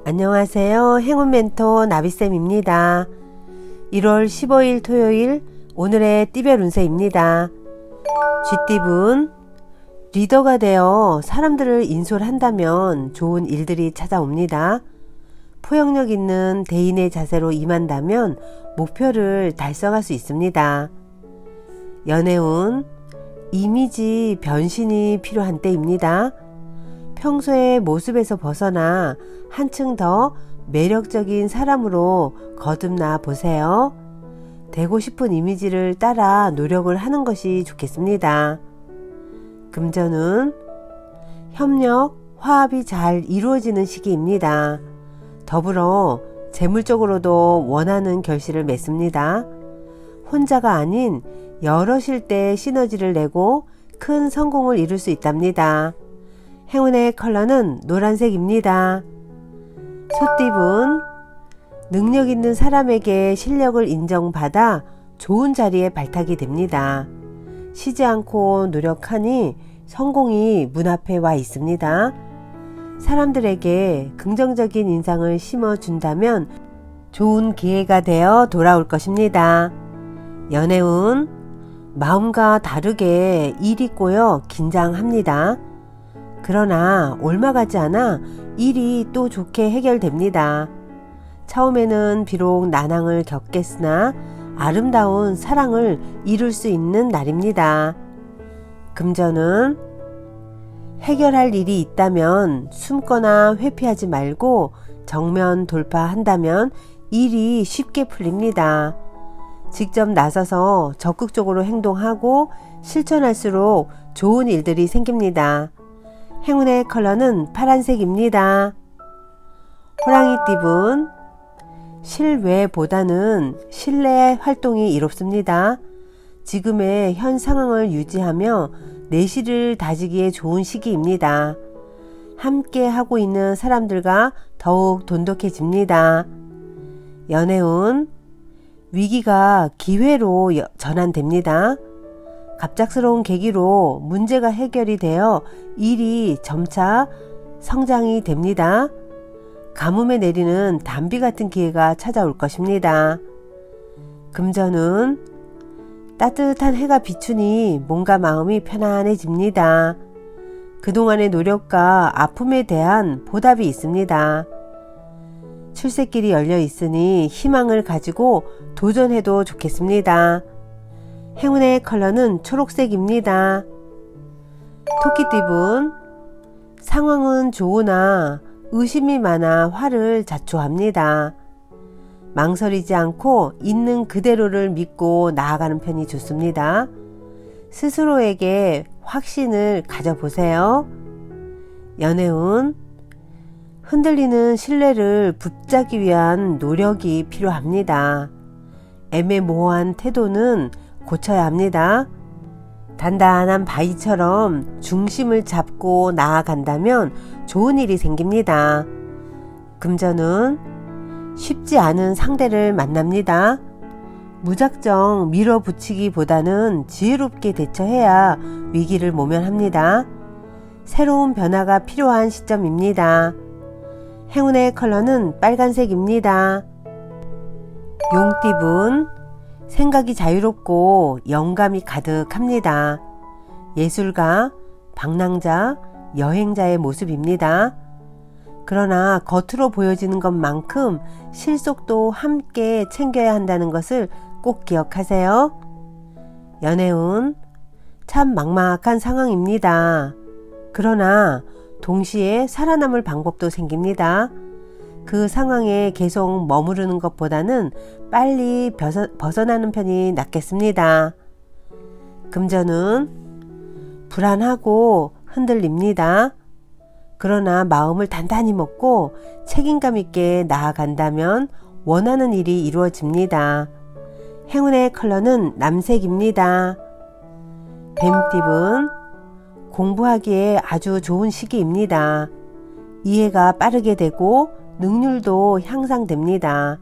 안녕하세요. 행운 멘토 나비쌤입니다. 1월 15일 토요일 오늘의 띠별 운세입니다. 쥐띠분, 리더가 되어 사람들을 인솔한다면 좋은 일들이 찾아옵니다. 포용력 있는 대인의 자세로 임한다면 목표를 달성할 수 있습니다. 연애운, 이미지 변신이 필요한 때입니다. 평소의 모습에서 벗어나 한층 더 매력적인 사람으로 거듭나 보세요. 되고 싶은 이미지를 따라 노력을 하는 것이 좋겠습니다. 금전운, 협력, 화합이 잘 이루어지는 시기입니다. 더불어 재물적으로도 원하는 결실을 맺습니다. 혼자가 아닌 여럿일 때 시너지를 내고 큰 성공을 이룰 수 있답니다. 행운의 컬러는 노란색입니다. 소띠분, 능력 있는 사람에게 실력을 인정받아 좋은 자리에 발탁이 됩니다. 쉬지 않고 노력하니 성공이 문 앞에 와 있습니다. 사람들에게 긍정적인 인상을 심어준다면 좋은 기회가 되어 돌아올 것입니다. 연애운, 마음과 다르게 일이 꼬여 긴장합니다. 그러나 옮아가지 않아 일이 또 좋게 해결됩니다. 처음에는 비록 난항을 겪겠으나 아름다운 사랑을 이룰 수 있는 날입니다. 금전은, 해결할 일이 있다면 숨거나 회피하지 말고 정면 돌파한다면 일이 쉽게 풀립니다. 직접 나서서 적극적으로 행동하고 실천할수록 좋은 일들이 생깁니다. 행운의 컬러는 파란색입니다. 호랑이띠분, 실외보다는 실내 활동이 이롭습니다. 지금의 현 상황을 유지하며 내실을 다지기에 좋은 시기입니다. 함께 하고 있는 사람들과 더욱 돈독해집니다. 연애운, 위기가 기회로 전환됩니다. 갑작스러운 계기로 문제가 해결이 되어 일이 점차 성장이 됩니다. 가뭄에 내리는 단비 같은 기회가 찾아올 것입니다. 금전은, 따뜻한 해가 비추니 몸과 마음이 편안해집니다. 그동안의 노력과 아픔에 대한 보답이 있습니다. 출세길이 열려 있으니 희망을 가지고 도전해도 좋겠습니다. 행운의 컬러는 초록색입니다. 토끼띠분, 상황은 좋으나 의심이 많아 화를 자초합니다. 망설이지 않고 있는 그대로를 믿고 나아가는 편이 좋습니다. 스스로에게 확신을 가져보세요. 연애운, 흔들리는 신뢰를 붙잡기 위한 노력이 필요합니다. 애매모호한 태도는 고쳐야 합니다. 단단한 바위처럼 중심을 잡고 나아간다면 좋은 일이 생깁니다. 금전은, 쉽지 않은 상대를 만납니다. 무작정 밀어붙이기보다는 지혜롭게 대처해야 위기를 모면합니다. 새로운 변화가 필요한 시점입니다. 행운의 컬러는 빨간색입니다. 용띠분, 생각이 자유롭고 영감이 가득합니다. 예술가, 방랑자, 여행자의 모습입니다. 그러나 겉으로 보여지는 것만큼 실속도 함께 챙겨야 한다는 것을 꼭 기억하세요. 연애운, 참 막막한 상황입니다. 그러나 동시에 살아남을 방법도 생깁니다. 그 상황에 계속 머무르는 것보다는 빨리 벗어나는 편이 낫겠습니다. 금전은, 불안하고 흔들립니다. 그러나 마음을 단단히 먹고 책임감 있게 나아간다면 원하는 일이 이루어집니다. 행운의 컬러는 남색입니다. 뱀띠분, 공부하기에 아주 좋은 시기입니다. 이해가 빠르게 되고 능률도 향상됩니다.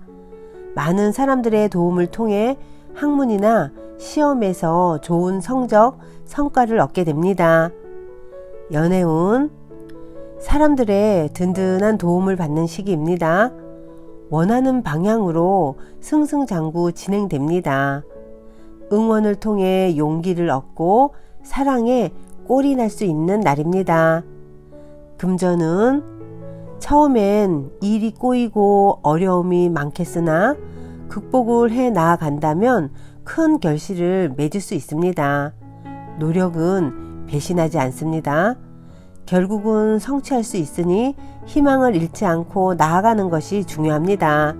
많은 사람들의 도움을 통해 학문이나 시험에서 좋은 성적, 성과를 얻게 됩니다. 연애운, 사람들의 든든한 도움을 받는 시기입니다. 원하는 방향으로 승승장구 진행됩니다. 응원을 통해 용기를 얻고 사랑에 꼴이 날 수 있는 날입니다. 금전은 처음엔 일이 꼬이고 어려움이 많겠으나 극복을 해 나아간다면 큰 결실을 맺을 수 있습니다. 노력은 배신하지 않습니다. 결국은 성취할 수 있으니 희망을 잃지 않고 나아가는 것이 중요합니다.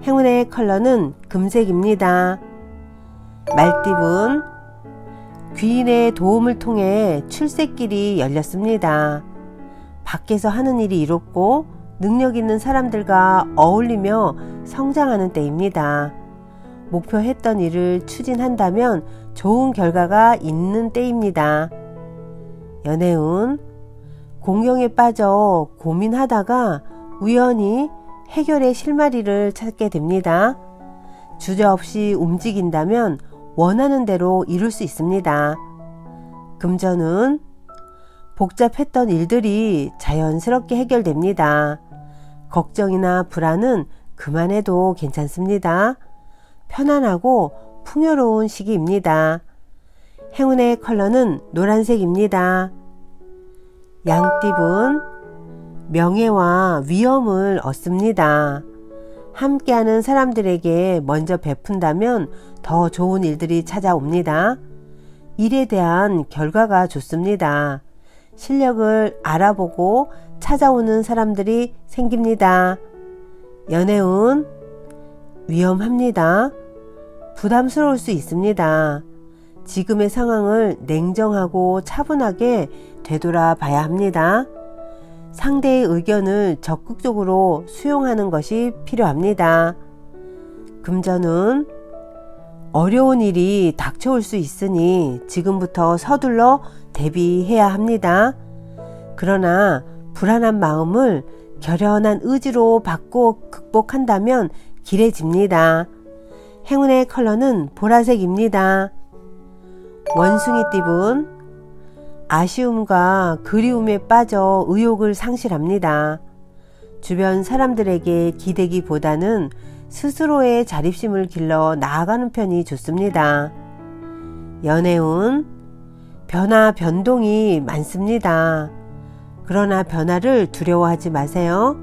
행운의 컬러는 금색입니다. 말띠분, 귀인의 도움을 통해 출세길이 열렸습니다. 밖에서 하는 일이 이롭고 능력 있는 사람들과 어울리며 성장하는 때입니다. 목표했던 일을 추진한다면 좋은 결과가 있는 때입니다. 연애운, 공경에 빠져 고민하다가 우연히 해결의 실마리를 찾게 됩니다. 주저없이 움직인다면 원하는 대로 이룰 수 있습니다. 금전은 복잡했던 일들이 자연스럽게 해결됩니다. 걱정이나 불안은 그만해도 괜찮습니다. 편안하고 풍요로운 시기입니다. 행운의 컬러는 노란색입니다. 양띠분, 명예와 위엄을 얻습니다. 함께하는 사람들에게 먼저 베푼다면 더 좋은 일들이 찾아옵니다. 일에 대한 결과가 좋습니다. 실력을 알아보고 찾아오는 사람들이 생깁니다. 연애운, 위험합니다. 부담스러울 수 있습니다. 지금의 상황을 냉정하고 차분하게 되돌아봐야 합니다. 상대의 의견을 적극적으로 수용하는 것이 필요합니다. 금전은 어려운 일이 닥쳐올 수 있으니 지금부터 서둘러 대비해야 합니다. 그러나 불안한 마음을 결연한 의지로 받고 극복한다면 길해집니다. 행운의 컬러는 보라색입니다. 원숭이띠분, 아쉬움과 그리움에 빠져 의욕을 상실합니다. 주변 사람들에게 기대기보다는 스스로의 자립심을 길러 나아가는 편이 좋습니다. 연애운, 변화 변동이 많습니다. 그러나 변화를 두려워하지 마세요.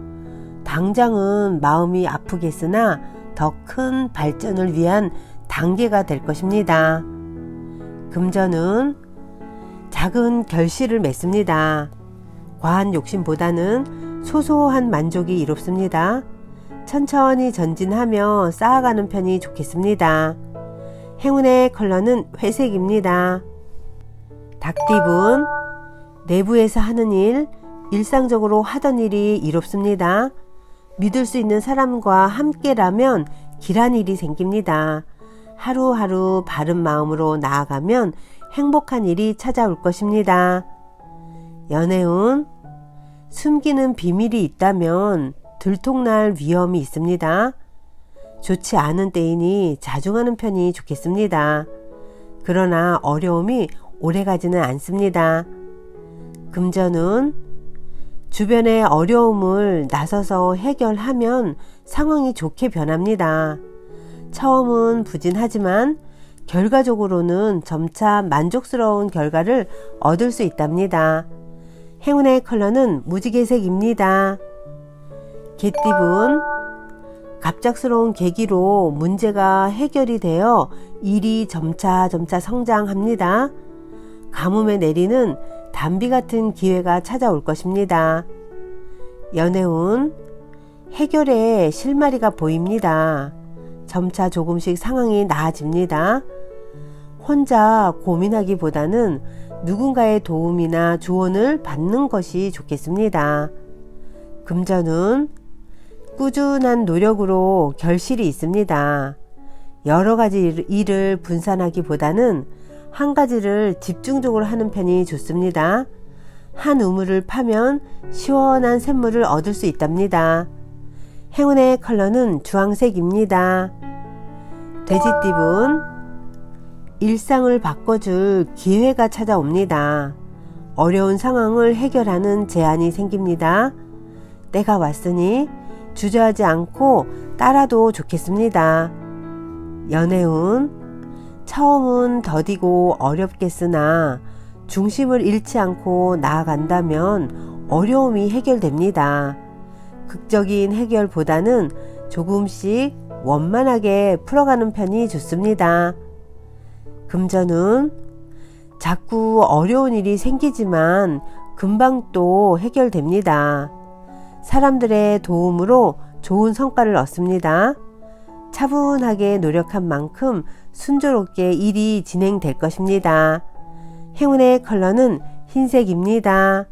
당장은 마음이 아프겠으나 더 큰 발전을 위한 단계가 될 것입니다. 금전은 작은 결실을 맺습니다. 과한 욕심보다는 소소한 만족이 이롭습니다. 천천히 전진하며 쌓아가는 편이 좋겠습니다. 행운의 컬러는 회색입니다. 닭띠분, 내부에서 하는 일, 일상적으로 하던 일이 이롭습니다. 믿을 수 있는 사람과 함께라면 길한 일이 생깁니다. 하루하루 바른 마음으로 나아가면 행복한 일이 찾아올 것입니다. 연애운, 숨기는 비밀이 있다면 들통날 위험이 있습니다. 좋지 않은 때이니 자중하는 편이 좋겠습니다. 그러나 어려움이 오래가지는 않습니다. 금전은 주변의 어려움을 나서서 해결하면 상황이 좋게 변합니다. 처음은 부진하지만 결과적으로는 점차 만족스러운 결과를 얻을 수 있답니다. 행운의 컬러는 무지개색입니다. 개띠분, 갑작스러운 계기로 문제가 해결이 되어 일이 점차 성장합니다. 가뭄에 내리는 단비 같은 기회가 찾아올 것입니다. 연애운, 해결의 실마리가 보입니다. 점차 조금씩 상황이 나아집니다. 혼자 고민하기보다는 누군가의 도움이나 조언을 받는 것이 좋겠습니다. 금전은 꾸준한 노력으로 결실이 있습니다. 여러 가지 일을 분산하기보다는 한 가지를 집중적으로 하는 편이 좋습니다. 한 우물을 파면 시원한 샘물을 얻을 수 있답니다. 행운의 컬러는 주황색입니다. 돼지띠분, 일상을 바꿔줄 기회가 찾아옵니다. 어려운 상황을 해결하는 제안이 생깁니다. 때가 왔으니 주저하지 않고 따라도 좋겠습니다. 연애운, 처음은 더디고 어렵겠으나 중심을 잃지 않고 나아간다면 어려움이 해결됩니다. 극적인 해결보다는 조금씩 원만하게 풀어가는 편이 좋습니다. 금전운, 자꾸 어려운 일이 생기지만 금방 또 해결됩니다. 사람들의 도움으로 좋은 성과를 얻습니다. 차분하게 노력한 만큼 순조롭게 일이 진행될 것입니다. 행운의 컬러는 흰색입니다.